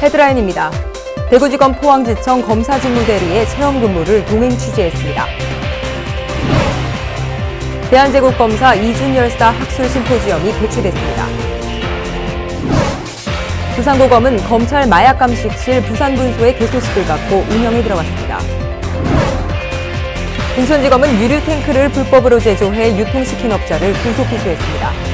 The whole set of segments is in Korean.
헤드라인입니다. 대구지검 포항지청 검사직무대리의 체험근무를 동행 취재했습니다. 대한제국검사 이준열사 학술 심포지엄이 개최됐습니다. 부산고검은 검찰 마약감식실 부산분소의 개소식을 받고 운영에 들어갔습니다. 인천지검은 유류탱크를 불법으로 제조해 유통시킨 업자를 구속 기소했습니다.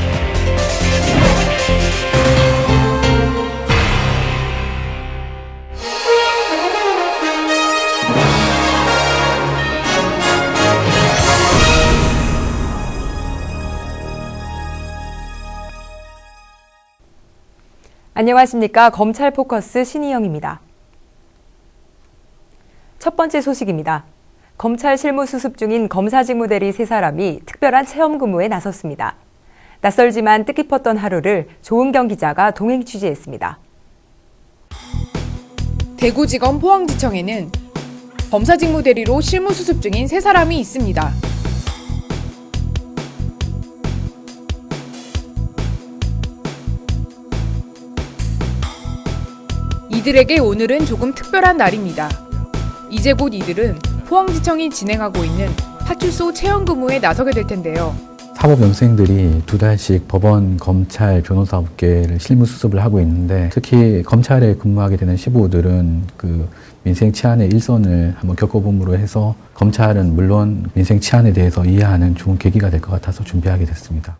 안녕하십니까. 검찰 포커스 신희영입니다. 첫 번째 소식입니다. 검찰 실무 수습 중인 검사직무대리 3사람이 특별한 체험근무에 나섰습니다. 낯설지만 뜻깊었던 하루를 조은경 기자가 동행 취재했습니다. 대구지검 포항지청에는 검사직무대리로 실무 수습 중인 3사람이 있습니다. 이들에게 오늘은 조금 특별한 날입니다. 이제 곧 이들은 포항지청이 진행하고 있는 파출소 체험근무에 나서게 될 텐데요. 사법연수생들이 2달씩 법원, 검찰, 변호사 업계를 실무 수습을 하고 있는데 특히 검찰에 근무하게 되는 시부들은 그 민생 치안의 일선을 한번 겪어봄으로 해서 검찰은 물론 민생 치안에 대해서 이해하는 좋은 계기가 될 것 같아서 준비하게 됐습니다.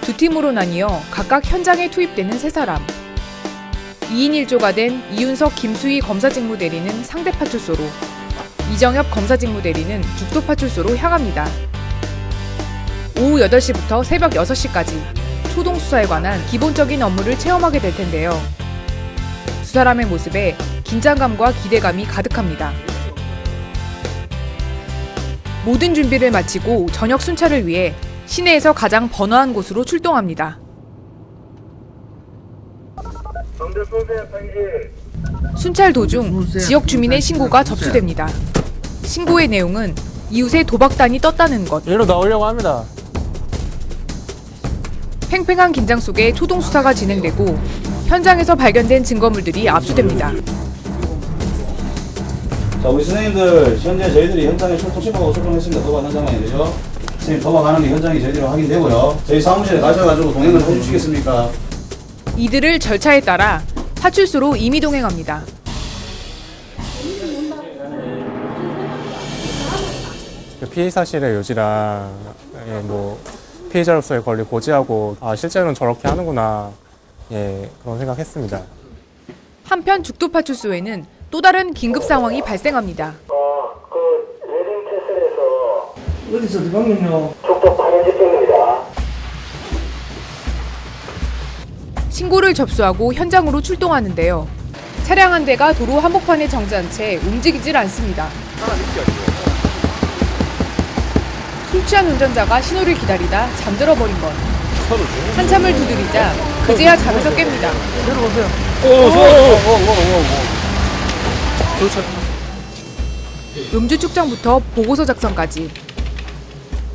두 팀으로 나뉘어 각각 현장에 투입되는 3사람. 2인 1조가 된 이윤석, 김수희 검사직무대리는 상대 파출소로, 이정엽 검사직무대리는 죽도파출소로 향합니다. 오후 8시부터 새벽 6시까지 초동수사에 관한 기본적인 업무를 체험하게 될 텐데요. 두 사람의 모습에 긴장감과 기대감이 가득합니다. 모든 준비를 마치고 저녁 순찰을 위해 시내에서 가장 번화한 곳으로 출동합니다. 순찰 도중 지역 주민의 신고가 접수됩니다. 신고의 내용은 이웃에 도박단이 떴다는 것. 일로 나오려고 합니다. 팽팽한 긴장 속에 초동 수사가 진행되고 현장에서 발견된 증거물들이 압수됩니다. 자, 우리 선생님들 현재 저희들이 현장에 출동하고 출동했습니다. 도박 현장만이 되죠. 선생님 도박하는 게 현장이 저희들이 확인되고요. 저희 사무실에 가셔가지고 동행을 해주시겠습니까? 이들을 절차에 따라 파출소로 임의 동행합니다. 피해 사실의 요지랑 피해자로서의 권리 고지하고 실제로는 저렇게 하는구나 그런 생각했습니다. 한편 죽도파출소에는 또 다른 긴급 상황이 발생합니다. 어디서 들어가면요? 죽도 파견집중입니다. 신고를 접수하고 현장으로 출동하는데요. 차량 한 대가 도로 한복판에 정지한 채 움직이질 않습니다. 술 취한 운전자가 신호를 기다리다 잠들어버린 것. 한참을 두드리자 그제야 잠에서 깹니다. 내려오세요. 음주 측정부터 보고서 작성까지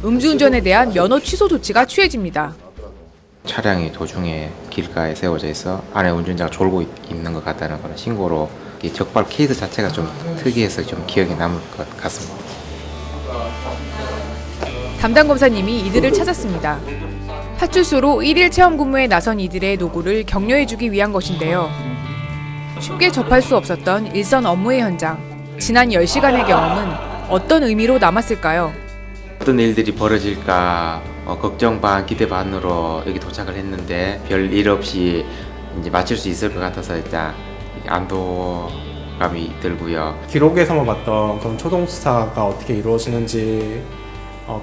음주운전에 대한 면허 취소 조치가 취해집니다. 차량이 도중에 길가에 세워져 있어 안에 운전자가 졸고 있는 것 같다는 그런 신고로 이 적발 케이스 자체가 좀 특이해서 좀 기억에 남을 것 같습니다. 담당 검사님이 이들을 찾았습니다. 파출소로 1일 체험 근무에 나선 이들의 노고를 격려해주기 위한 것인데요. 쉽게 접할 수 없었던 일선 업무의 현장. 지난 10시간의 경험은 어떤 의미로 남았을까요? 어떤 일들이 벌어질까 걱정 반 기대 반으로 여기 도착을 했는데 별 일 없이 이제 마칠 수 있을 것 같아서 일단 안도감이 들고요. 기록에서만 봤던 그런 초동 수사가 어떻게 이루어지는지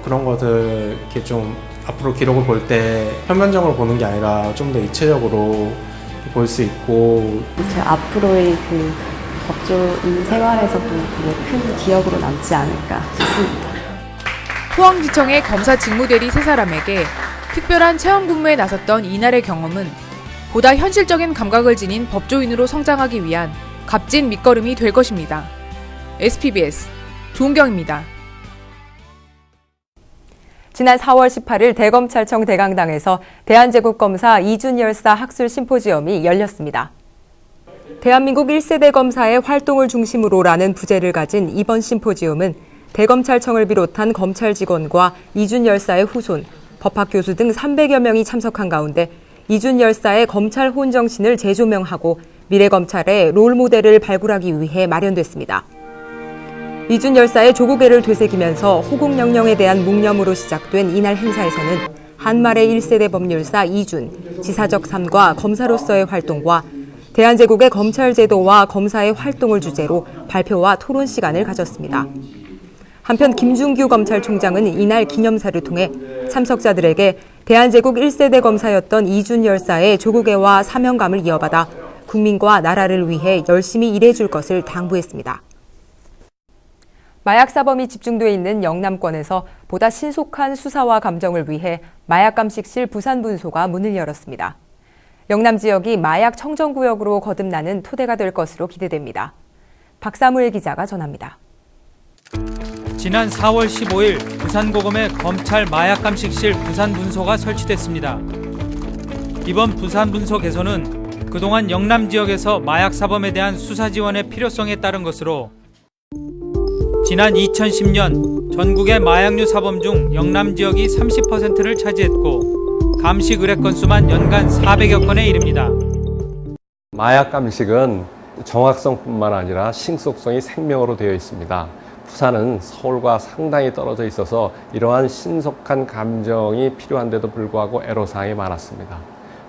그런 것들 이렇게 좀 앞으로 기록을 볼 때 표면적으로 보는 게 아니라 좀 더 입체적으로 볼 수 있고 제 앞으로의 그 법조인 생활에서도 되게 큰 기억으로 남지 않을까 싶습니다. 포항지청의 검사 직무대리 3사람에게 특별한 체험 근무에 나섰던 이날의 경험은 보다 현실적인 감각을 지닌 법조인으로 성장하기 위한 값진 밑거름이 될 것입니다. SPBS 조은경입니다. 지난 4월 18일 대검찰청 대강당에서 대한제국검사 이준열사 학술 심포지엄이 열렸습니다. 대한민국 1세대 검사의 활동을 중심으로라는 부제를 가진 이번 심포지움은 대검찰청을 비롯한 검찰 직원과 이준 열사의 후손, 법학 교수 등 300여 명이 참석한 가운데 이준 열사의 검찰 혼정신을 재조명하고 미래 검찰의 롤모델을 발굴하기 위해 마련됐습니다. 이준 열사의 조국애를 되새기면서 호국영령에 대한 묵념으로 시작된 이날 행사에서는 한말의 1세대 법률사 이준, 지사적 삶과 검사로서의 활동과 대한제국의 검찰제도와 검사의 활동을 주제로 발표와 토론 시간을 가졌습니다. 한편 김준규 검찰총장은 이날 기념사를 통해 참석자들에게 대한제국 1세대 검사였던 이준 열사의 조국애와 사명감을 이어받아 국민과 나라를 위해 열심히 일해줄 것을 당부했습니다. 마약 사범이 집중돼 있는 영남권에서 보다 신속한 수사와 감정을 위해 마약감식실 부산분소가 문을 열었습니다. 영남 지역이 마약 청정구역으로 거듭나는 토대가 될 것으로 기대됩니다. 박사무엘 기자가 전합니다. 지난 4월 15일 부산고검에 검찰 마약감식실 부산분소가 설치됐습니다. 이번 부산분소 개소는 그동안 영남 지역에서 마약 사범에 대한 수사 지원의 필요성에 따른 것으로 지난 2010년 전국의 마약류 사범 중 영남 지역이 30%를 차지했고 감식 의뢰 건수만 연간 400여 건에 이릅니다. 마약 감식은 정확성뿐만 아니라 신속성이 생명으로 되어 있습니다. 부산은 서울과 상당히 떨어져 있어서 이러한 신속한 감정이 필요한데도 불구하고 애로사항이 많았습니다.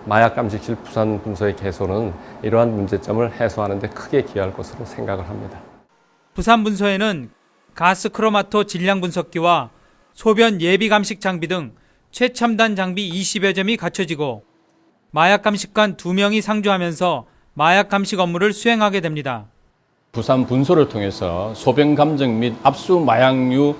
마약 감식실 부산 분소의 개소는 이러한 문제점을 해소하는 데 크게 기여할 것으로 생각을 합니다. 부산 분소에는 가스 크로마토 질량 분석기와 소변 예비 감식 장비 등 최첨단 장비 20여 점이 갖춰지고 마약 감식관 2명이 상주하면서 마약 감식 업무를 수행하게 됩니다. 부산 분소를 통해서 소변 감정 및 압수 마약류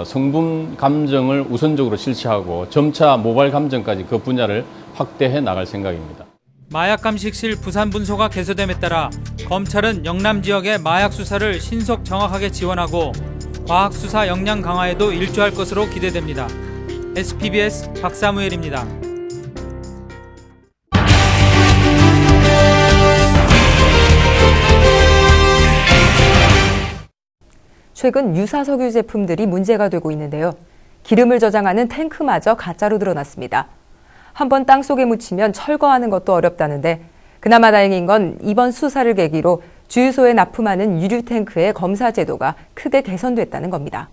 성분 감정을 우선적으로 실시하고 점차 모발 감정까지 그 분야를 확대해 나갈 생각입니다. 마약 감식실 부산 분소가 개소됨에 따라 검찰은 영남 지역의 마약 수사를 신속 정확하게 지원하고 과학 수사 역량 강화에도 일조할 것으로 기대됩니다. SPBS 박사무엘입니다. 최근 유사석유 제품들이 문제가 되고 있는데요. 기름을 저장하는 탱크마저 가짜로 드러났습니다. 한번 땅속에 묻히면 철거하는 것도 어렵다는데 그나마 다행인 건 이번 수사를 계기로 주유소에 납품하는 유류 탱크의 검사 제도가 크게 개선됐다는 겁니다.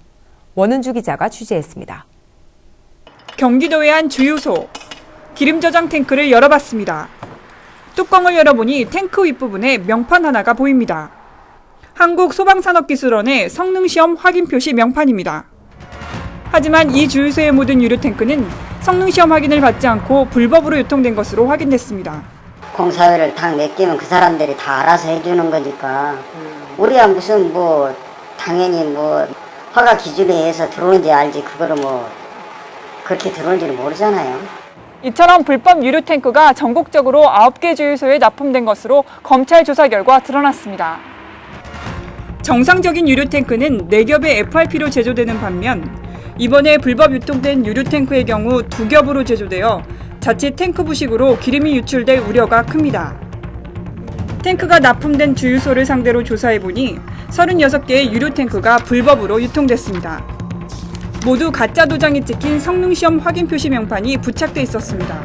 원은주 기자가 취재했습니다. 경기도의 한 주유소, 기름 저장 탱크를 열어봤습니다. 뚜껑을 열어보니 탱크 윗부분에 명판 하나가 보입니다. 한국소방산업기술원의 성능시험 확인 표시 명판입니다. 하지만 이 주유소에 묻은 유류 탱크는 성능시험 확인을 받지 않고 불법으로 유통된 것으로 확인됐습니다. 공사비를 다 맡기면 그 사람들이 다 알아서 해주는 거니까 우리가 무슨 당연히 허가 기준에 의해서 들어오는지 알지 그거를 그렇게 들어올지는 모르잖아요. 이처럼 불법 유류 탱크가 전국적으로 9개 주유소에 납품된 것으로 검찰 조사 결과 드러났습니다. 정상적인 유류 탱크는 4겹의 FRP로 제조되는 반면 이번에 불법 유통된 유류 탱크의 경우 2겹으로 제조되어 자칫 탱크 부식으로 기름이 유출될 우려가 큽니다. 탱크가 납품된 주유소를 상대로 조사해보니 36개의 유류 탱크가 불법으로 유통됐습니다. 모두 가짜 도장이 찍힌 성능시험 확인 표시 명판이 부착돼 있었습니다.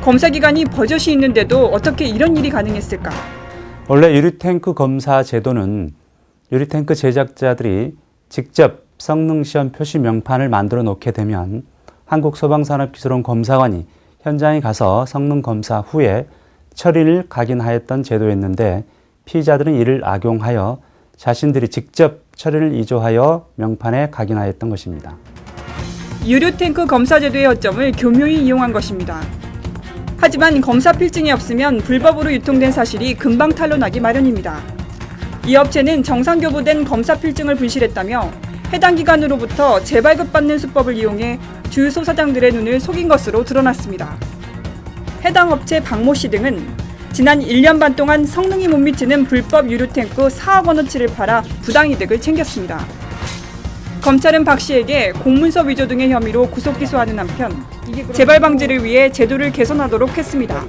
검사기관이 버젓이 있는데도 어떻게 이런 일이 가능했을까? 원래 유류탱크 검사 제도는 유류탱크 제작자들이 직접 성능시험 표시 명판을 만들어 놓게 되면 한국소방산업기술원 검사관이 현장에 가서 성능 검사 후에 처리를 각인하였던 제도였는데 피의자들은 이를 악용하여 자신들이 직접 처리를 이조하여 명판에 각인하였던 것입니다. 유류탱크 검사 제도의 허점을 교묘히 이용한 것입니다. 하지만 검사 필증이 없으면 불법으로 유통된 사실이 금방 탄로나기 마련입니다. 이 업체는 정상교부된 검사 필증을 분실했다며 해당 기관으로부터 재발급받는 수법을 이용해 주유소 사장들의 눈을 속인 것으로 드러났습니다. 해당 업체 박모 씨 등은 지난 1년 반 동안 성능이 못 미치는 불법 유류탱크 4억 원어치를 팔아 부당이득을 챙겼습니다. 검찰은 박 씨에게 공문서 위조 등의 혐의로 구속 기소하는 한편 재발 방지를 위해 제도를 개선하도록 했습니다.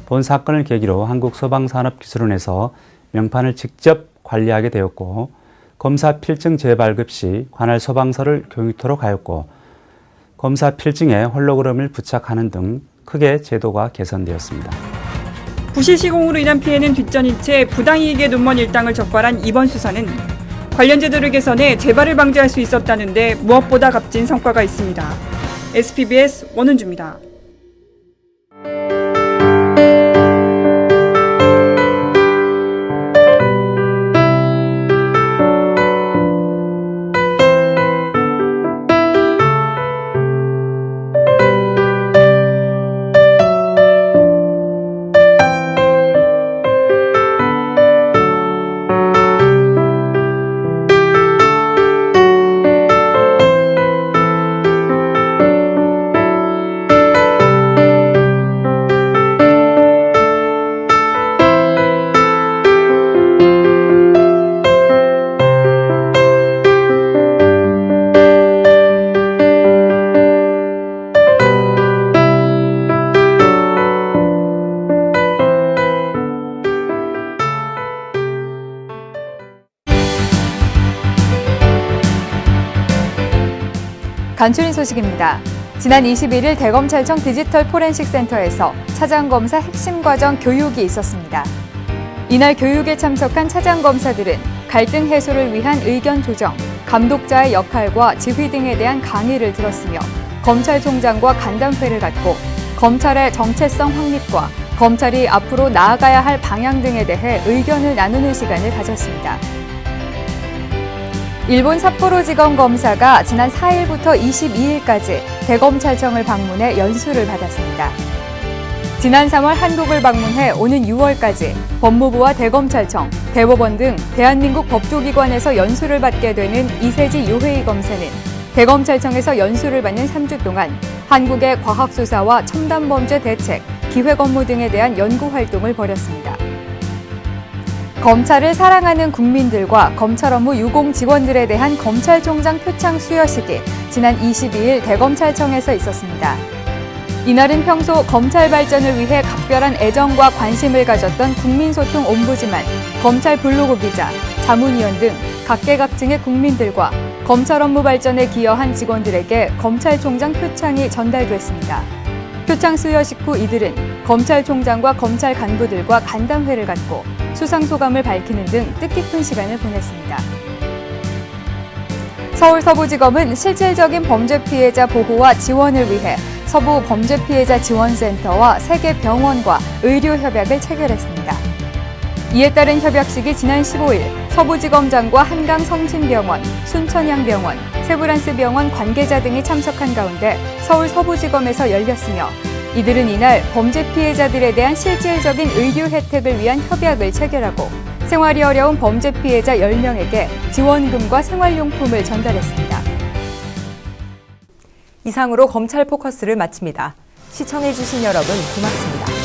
본 사건을 계기로 한국소방산업기술원에서 명판을 직접 관리하게 되었고 검사 필증 재발급 시 관할 소방서를 교육토록 하였고 검사 필증에 홀로그램을 부착하는 등 크게 제도가 개선되었습니다. 부실 시공으로 인한 피해는 뒷전인 채 부당이익의 눈먼 일당을 적발한 이번 수사는 관련 제도를 개선해 재발을 방지할 수 있었다는데 무엇보다 값진 성과가 있습니다. SPBS 원은주입니다. 간추린 소식입니다. 지난 21일 대검찰청 디지털 포렌식 센터에서 차장검사 핵심 과정 교육이 있었습니다. 이날 교육에 참석한 차장검사들은 갈등 해소를 위한 의견 조정, 감독자의 역할과 지휘 등에 대한 강의를 들었으며 검찰총장과 간담회를 갖고 검찰의 정체성 확립과 검찰이 앞으로 나아가야 할 방향 등에 대해 의견을 나누는 시간을 가졌습니다. 일본 삿포로지검 검사가 지난 4일부터 22일까지 대검찰청을 방문해 연수를 받았습니다. 지난 3월 한국을 방문해 오는 6월까지 법무부와 대검찰청, 대법원 등 대한민국 법조기관에서 연수를 받게 되는 이세지 요헤이 검사는 대검찰청에서 연수를 받는 3주 동안 한국의 과학수사와 첨단범죄 대책, 기획업무 등에 대한 연구활동을 벌였습니다. 검찰을 사랑하는 국민들과 검찰 업무 유공 직원들에 대한 검찰총장 표창 수여식이 지난 22일 대검찰청에서 있었습니다. 이날은 평소 검찰 발전을 위해 각별한 애정과 관심을 가졌던 국민소통 옴부즈만, 검찰 블로그 기자, 자문위원 등 각계각층의 국민들과 검찰 업무 발전에 기여한 직원들에게 검찰총장 표창이 전달됐습니다. 표창 수여식 후 이들은 검찰총장과 검찰 간부들과 간담회를 갖고 수상소감을 밝히는 등 뜻깊은 시간을 보냈습니다. 서울서부지검은 실질적인 범죄 피해자 보호와 지원을 위해 서부 범죄피해자 지원센터와 3개 병원과 의료 협약을 체결했습니다. 이에 따른 협약식이 지난 15일 서부지검장과 한강성심병원, 순천향병원, 세브란스병원 관계자 등이 참석한 가운데 서울 서부지검에서 열렸으며 이들은 이날 범죄 피해자들에 대한 실질적인 의료 혜택을 위한 협약을 체결하고 생활이 어려운 범죄 피해자 10명에게 지원금과 생활용품을 전달했습니다. 이상으로 검찰 포커스를 마칩니다. 시청해주신 여러분 고맙습니다.